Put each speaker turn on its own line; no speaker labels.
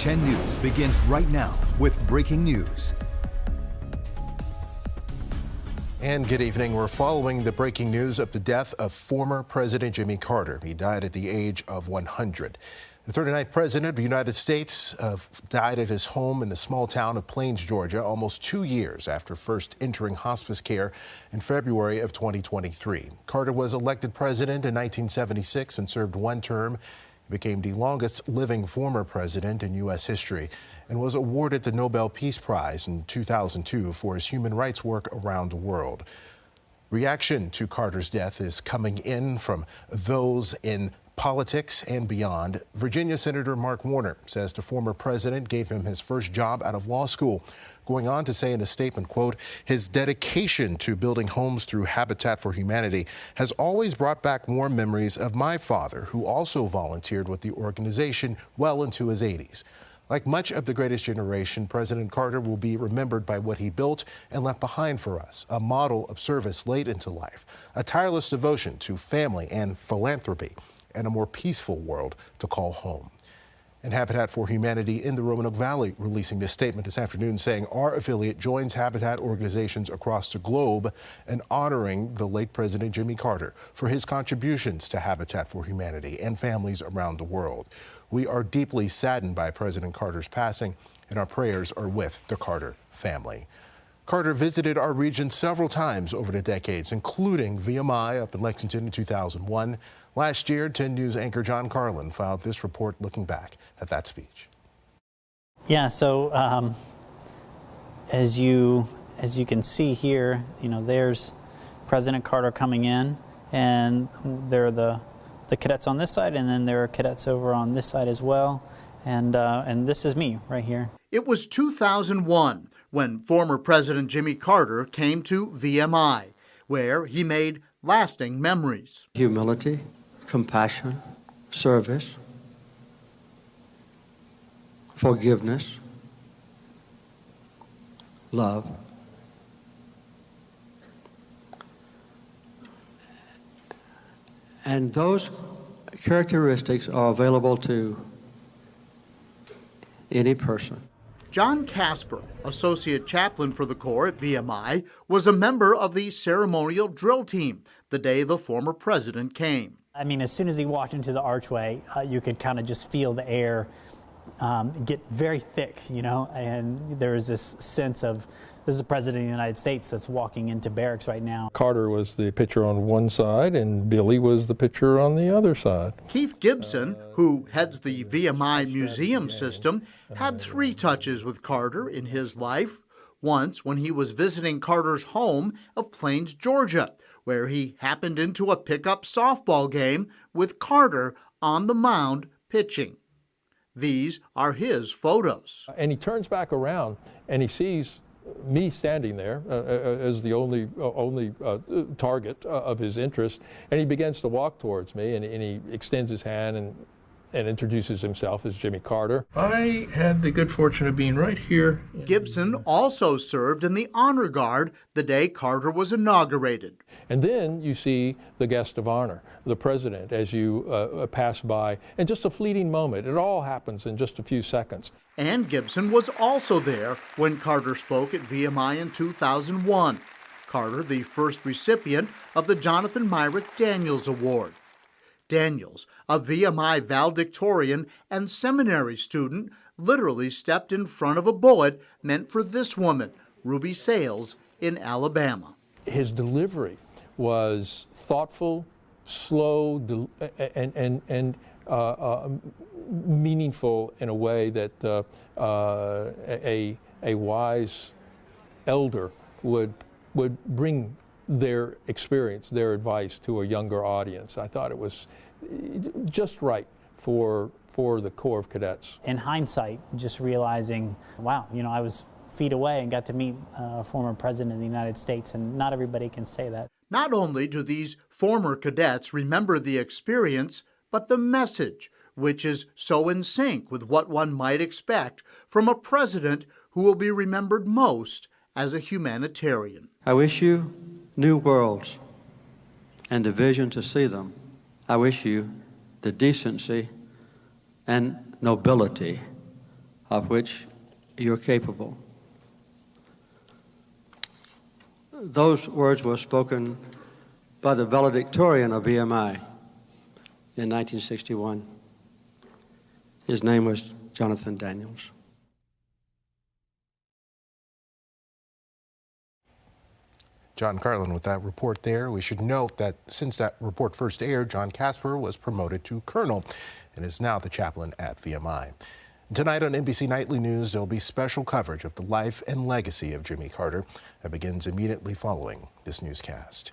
10 News begins right now with breaking news.
And good evening. We're following the breaking news of the death of former President Jimmy Carter. He died at the age of 100. The 39th President of the United States died at his home in the small town of Plains, Georgia, almost 2 years after first entering hospice care in February of 2023. Carter was elected president in 1976 and served one term. He became the longest living former president in U.S. history and was awarded the Nobel Peace Prize in 2002 for his human rights work around the world. Reaction to Carter's death is coming in from those in politics and beyond. Virginia Senator Mark Warner says the former president gave him his first job out of law school, going on to say in a statement, quote, his dedication to building homes through Habitat for Humanity has always brought back warm memories of my father, who also volunteered with the organization well into his 80s. Like much of the greatest generation, President Carter will be remembered by what he built and left behind for us, a model of service late into life, a tireless devotion to family and philanthropy, and a more peaceful world to call home. And Habitat for Humanity in the Roanoke Valley releasing this statement this afternoon saying our affiliate joins Habitat organizations across the globe in honoring the late President Jimmy Carter for his contributions to Habitat for Humanity and families around the world. We are deeply saddened by President Carter's passing, and our prayers are with the Carter family. Carter visited our region several times over the decades, including VMI up in Lexington in 2001. Last year, 10 News anchor John Carlin filed this report looking back at that speech.
Yeah, so as you can see here, there's President Carter coming in, and there are the cadets on this side, and then there are cadets over on this side as well, and this is me right here.
It was 2001 when former President Jimmy Carter came to VMI, where he made lasting memories.
Humility, compassion, service, forgiveness, love. And those characteristics are available to any person.
John Casper, Associate Chaplain for the Corps at VMI, was a member of the ceremonial drill team the day the former president came.
I mean, as soon as he walked into the archway, you could kind of just feel the air get very thick, and there was this sense of this is the President of the United States that's walking into barracks right now.
Carter was the pitcher on one side, and Billy was the pitcher on the other side.
Keith Gibson, who heads the VMI museum system, had 3 touches with Carter in his life. Once when he was visiting Carter's home of Plains, Georgia, where he happened into a pickup softball game with Carter on the mound pitching. These are his photos.
And he turns back around and he sees me standing there as the only target of his interest, and he begins to walk towards me, and he extends his hand and introduces himself as Jimmy Carter. I had the good fortune of being right here.
Gibson also served in the honor guard the day Carter was inaugurated.
And then you see the guest of honor, the president, as you pass by, and just a fleeting moment. It all happens in just a few seconds.
And Gibson was also there when Carter spoke at VMI in 2001. Carter, the first recipient of the Jonathan Myrick Daniels Award. Daniels, a VMI valedictorian and seminary student, literally stepped in front of a bullet meant for this woman, Ruby Sales, in Alabama.
His delivery was thoughtful, slow, and meaningful in a way that a wise elder would bring their experience, their advice to a younger audience. I thought it was just right for the Corps of Cadets.
In hindsight, just realizing, wow, I was feet away and got to meet a former president of the United States, and not everybody can say that.
Not only do these former cadets remember the experience, but the message, which is so in sync with what one might expect from a president who will be remembered most as a humanitarian.
I wish you new worlds and the vision to see them. I wish you the decency and nobility of which you're capable. Those words were spoken by the valedictorian of VMI in 1961. His name was Jonathan Daniels.
John Carlin with that report there. We should note that since that report first aired, John Casper was promoted to colonel and is now the chaplain at VMI. Tonight on NBC Nightly News, there will be special coverage of the life and legacy of Jimmy Carter that begins immediately following this newscast.